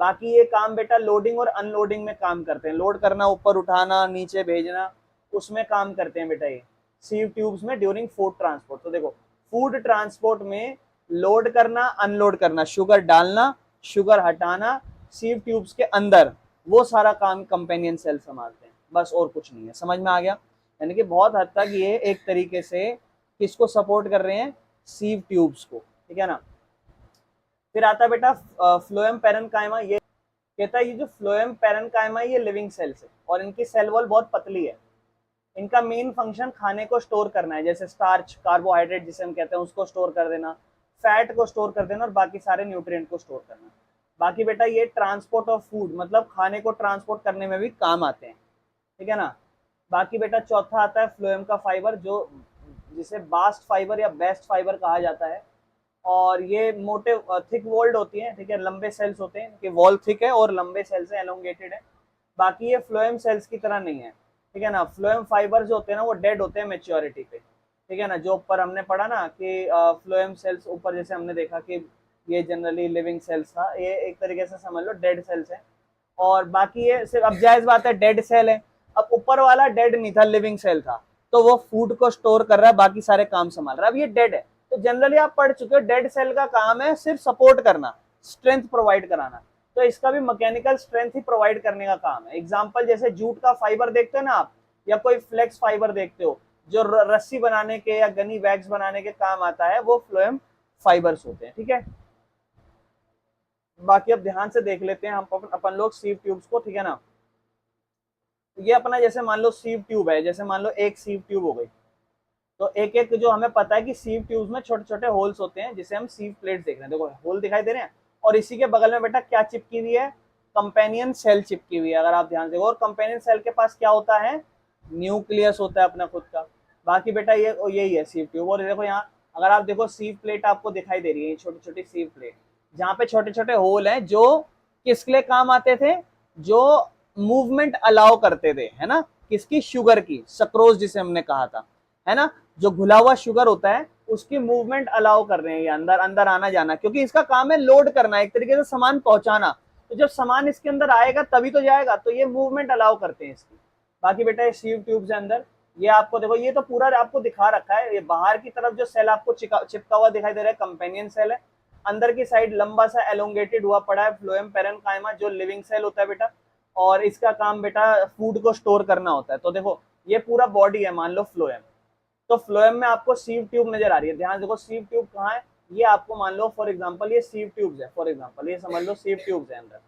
बाकी ये काम बेटा लोडिंग और अनलोडिंग में काम करते हैं, लोड करना, ऊपर उठाना, नीचे भेजना, उसमें काम करते हैं बेटा ये सीव ट्यूब्स में ड्यूरिंग फूड ट्रांसपोर्ट। तो देखो फूड ट्रांसपोर्ट में लोड करना, अनलोड करना, शुगर डालना, शुगर हटाना सीव ट्यूब्स के अंदर, वो सारा काम कंपेनियन सेल संभालते हैं, बस और कुछ नहीं है। समझ में आ गया? यानी कि बहुत हद तक ये एक तरीके से किसको सपोर्ट कर रहे हैं, सीव ट्यूब्स को, ठीक है ना। फिर आता है बेटा फ्लोएम पैरेन्काइमा, ये कहता है ये जो फ्लोएम पैरेन्काइमा ये लिविंग सेल्स है और इनकी सेल वॉल बहुत पतली है, इनका मेन फंक्शन खाने को स्टोर करना है, जैसे स्टार्च, कार्बोहाइड्रेट जिसे हम कहते हैं उसको स्टोर कर देना, फैट को स्टोर कर देना और बाकी सारे न्यूट्रिएंट को स्टोर करना। बाकी बेटा ये ट्रांसपोर्ट ऑफ फूड, मतलब खाने को ट्रांसपोर्ट करने में भी काम आते हैं, ठीक है ना। बाकी बेटा चौथा आता है फ्लोएम का फाइबर, जो जिसे बास्ट फाइबर या बेस्ट फाइबर कहा जाता है, और ये मोटे थिक वॉल्ड होती हैं, ठीक है, लंबे सेल्स होते हैं, इनके वॉल थिक है और लंबे सेल्स हैं, एलोंगेटेड है। बाकी ये फ्लोएम सेल्स की तरह नहीं है, ठीक है ना। फ्लोएम फाइबर जो होते हैं ना वो डेड होते हैं मेच्योरिटी पे, ठीक है ना। जो ऊपर हमने पढ़ा ना कि फ्लोएम सेल्स ऊपर जैसे हमने देखा कि ये जनरली लिविंग सेल्स था, ये एक तरीके से समझ लो डेड सेल्स है। और बाकी ये सिर्फ, अब जायज बात है डेड सेल है, अब ऊपर वाला डेड नहीं था, लिविंग सेल था, तो वो फूड को स्टोर कर रहा है, बाकी सारे काम संभाल रहा है। अब ये डेड है तो जनरली आप पढ़ चुके हो डेड सेल का काम है सिर्फ सपोर्ट करना, स्ट्रेंथ प्रोवाइड कराना, तो इसका भी मैकेनिकल स्ट्रेंथ ही प्रोवाइड करने का काम है। एग्जांपल जैसे जूट का फाइबर देखते हो ना आप, या कोई फ्लेक्स फाइबर देखते हो जो रस्सी बनाने के या गनी वैक्स बनाने के काम आता है, वो फ्लोएम फाइबर्स होते हैं, ठीक है। बाकी अब ध्यान से देख लेते हैं हम अपन लोग सीव ट्यूब्स को, ठीक है ना। ये अपना जैसे मान लो सीव ट्यूब है, जैसे मान लो एक सीव ट्यूब हो गई, तो एक एक जो हमें पता है कि सीव ट्यूब्स में छोटे छोटे होल्स होते हैं जिसे हम सीव प्लेट्स देख रहे हैं, देखो होल दिखाई दे रहे हैं, और इसी के बगल में बेटा क्या चिपकी हुई है, कंपेनियन सेल चिपकी हुई है, अगर आप ध्यान देखो। और कंपेनियन सेल के पास क्या होता है, न्यूक्लियस होता है अपना खुद का। बाकी बेटा ये यही है सीव ट्यूब। और देखो यहाँ अगर आप देखो सीव प्लेट आपको दिखाई दे रही है, छोटी छोटी सीव प्लेट जहाँ पे छोटे छोटे होल हैं, जो किसके लिए काम आते थे, जो मूवमेंट अलाउ करते थे, है ना, किसकी, शुगर की, सक्रोज जिसे हमने कहा था, है ना, जो घुला हुआ शुगर होता है उसकी मूवमेंट अलाउ कर रहे हैं ये अंदर अंदर आना जाना, क्योंकि इसका काम है लोड करना, एक तरीके से सामान पहुंचाना, तो जब सामान इसके अंदर आएगा तभी तो जाएगा, तो ये मूवमेंट अलाउ करते हैं इसकी। बाकी बेटा ये सीव ट्यूब के अंदर ये आपको देखो, ये तो पूरा आपको दिखा रखा है, ये बाहर की तरफ जो सेल आपको चिपका हुआ दिखाई दे रहा है कंपेनियन सेल है, अंदर की साइड लंबा सा एलोंगेटेड हुआ पड़ा है फ्लोएम पैरेन्काइमा जो लिविंग सेल होता है बेटा, और इसका काम बेटा फूड को स्टोर करना होता है। तो देखो ये पूरा बॉडी है मान लो फ्लोएम, तो फ्लोएम में आपको सीव ट्यूब नजर आ रही है, ध्यान देखो सीव ट्यूब कहाँ है, ये आपको मान लो फॉर एग्जांपल ये सीव ट्यूब्स है, फॉर एग्जांपल ये समझ लो सीव ट्यूब्स है अंदर।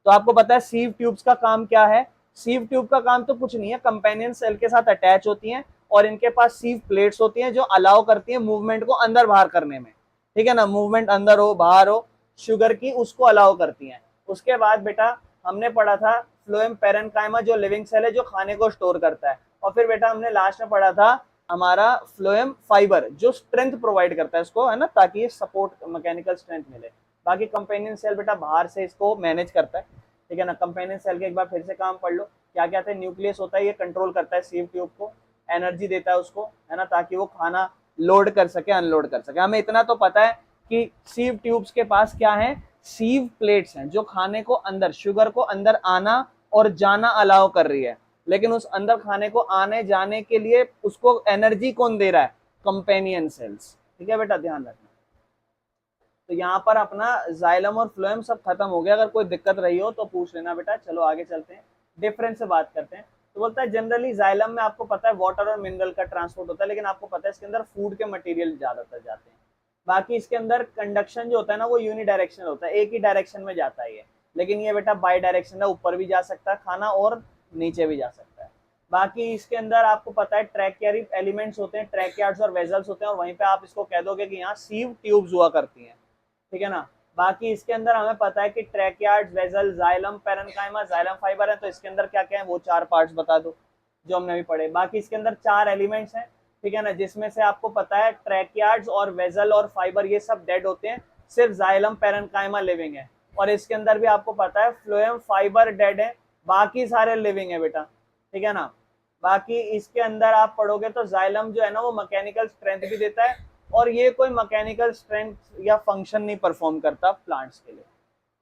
तो आपको पता है सीव ट्यूब्स का काम क्या है, सीव ट्यूब का काम तो कुछ नहीं है, कंपेनियन सेल के साथ अटैच होती हैं और इनके पास सीव प्लेट्स होती हैं जो अलाउ करती हैं मूवमेंट को अंदर बाहर करने में, ठीक है ना, मूवमेंट अंदर हो बाहर हो शुगर की, उसको अलाउ करती हैं। उसके बाद बेटा हमने पढ़ा था फ्लोएम पैरेन्काइमा जो लिविंग सेल है जो खाने को स्टोर करता है, और फिर बेटा हमने लास्ट में पढ़ा था हमारा फ्लोएम फाइबर जो स्ट्रेंथ प्रोवाइड करता है इसको, है ना, ताकि ये सपोर्ट मैकेनिकल स्ट्रेंथ मिले। बाकी कंपेनियन सेल बेटा बाहर से इसको मैनेज करता है, ठीक है ना। कंपेनियन सेल के एक बार फिर से काम पढ़ लो, क्या क्या है, न्यूक्लियस होता है, ये कंट्रोल करता है सीव ट्यूब को, एनर्जी देता है उसको, है ना, ताकि वो खाना लोड कर सके अनलोड कर सके। हमें इतना तो पता है कि सीव ट्यूब्स के पास क्या है, सीव प्लेट्स हैं जो खाने को अंदर, शुगर को अंदर आना और जाना अलाउ कर रही है, लेकिन उस अंदर खाने को आने जाने के लिए उसको एनर्जी कौन दे रहा है, कंपेनियन सेल्स, ठीक है बेटा, ध्यान रखना। तो यहाँ पर अपना जाइलम और फ्लोएम सब खत्म हो गया, अगर कोई दिक्कत रही हो तो पूछ लेना बेटा। चलो आगे चलते हैं, डिफरेंस से बात करते हैं। तो बोलता है जनरली जाइलम में आपको पता है वाटर और मिनरल का ट्रांसपोर्ट होता है, लेकिन आपको पता है इसके अंदर फूड के मटेरियल ज्यादातर जाते हैं। बाकी इसके अंदर कंडक्शन जो होता है ना वो यूनिडायरेक्शनल होता है, एक ही डायरेक्शन में जाता है ये, लेकिन ये बेटा बाई डायरेक्शन है, ऊपर भी जा सकता है खाना और नीचे भी जा सकता है। बाकी इसके अंदर आपको पता है ट्रैकियरी एलिमेंट्स होते हैं, ट्रैकियार्ड्स और वेजल्स होते हैं, और वहीं पे आप इसको कह दोगे कि यहाँ सीव ट्यूब्स हुआ करती हैं, ठीक है ना। बाकी इसके अंदर हमें पता है कि tracheids, vessel, xylem, parenchyma, xylem fibre है, तो इसके अंदर क्या क्या है वो 4 पार्ट्स बता दो जो हमने अभी पढ़े। बाकी इसके अंदर 4 एलिमेंट्स हैं, ठीक है ना, जिसमें से आपको पता है ट्रैकियार्ड्स और वेजल और फाइबर ये सब डेड होते हैं, सिर्फ जाइलम पेरेन्काइमा लिविंग है। और इसके अंदर भी आपको पता है फ्लोएम फाइबर डेड है, बाकी सारे लिविंग है बेटा, ठीक है ना। बाकी इसके अंदर आप पढ़ोगे तो जाइलम जो है ना वो मैकेनिकल स्ट्रेंथ भी देता है, और ये कोई मैकेनिकल स्ट्रेंथ या फंक्शन नहीं परफॉर्म करता प्लांट्स के लिए,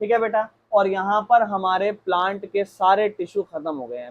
ठीक है बेटा। और यहाँ पर हमारे प्लांट के सारे टिश्यू खत्म हो गए हैं।